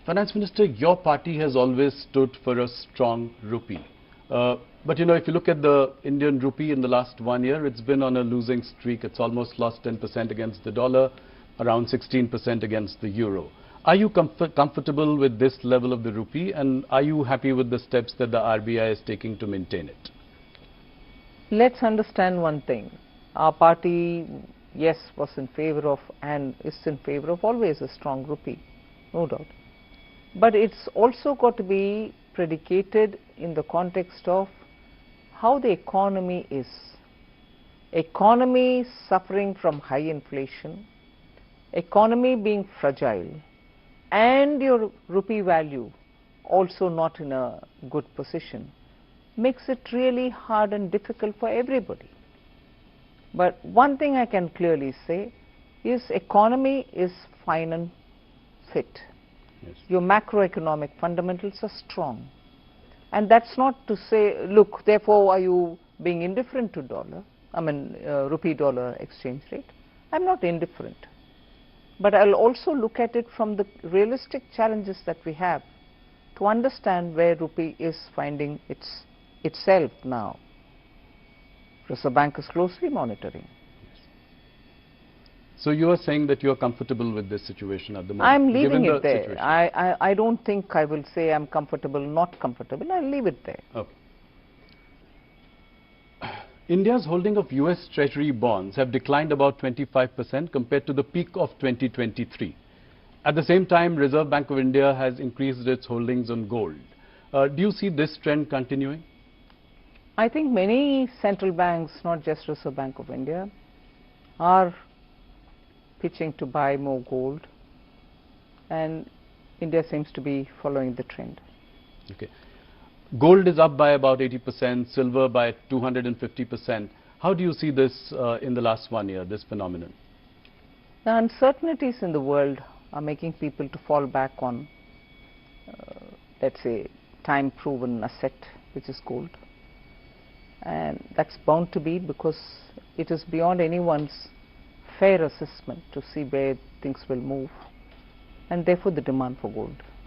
Finance Minister, your party has always stood for a strong rupee. But if you look at the Indian rupee in the last 1 year, it's been on a losing streak. It's almost lost 10% against the dollar, around 16% against the euro. Are you comfortable with this level of the rupee, and are you happy with the steps that the RBI is taking to maintain it? Let's understand one thing. Our party, yes, was in favor of and is in favor of always a strong rupee, no doubt. But it's also got to be predicated in the context of how the economy is. Economy suffering from high inflation, economy being fragile, and your rupee value also not in a good position, makes it really hard and difficult for everybody. But one thing I can clearly say is economy is fine and fit. Yes. Your macroeconomic fundamentals are strong. And that's not to say, look, therefore are you being indifferent to rupee-dollar exchange rate? I'm not indifferent. But I'll also look at it from the realistic challenges that we have to understand where rupee is finding itself now. Reserve Bank is closely monitoring. So you are saying that you are comfortable with this situation at the moment? I'm leaving it there. I don't think I will say I'm comfortable, not comfortable. I'll leave it there. Okay. India's holding of US Treasury bonds have declined about 25% compared to the peak of 2023. At the same time, Reserve Bank of India has increased its holdings on gold. Do you see this trend continuing? I think many central banks, not just Reserve Bank of India, are pitching to buy more gold, and India seems to be following the trend. Okay. Gold is up by about 80%, silver by 250%. How do you see this in the last 1 year, this phenomenon? The uncertainties in the world are making people to fall back on, let's say, time-proven asset, which is gold. And that's bound to be because it is beyond anyone's fair assessment to see where things will move, and therefore the demand for gold.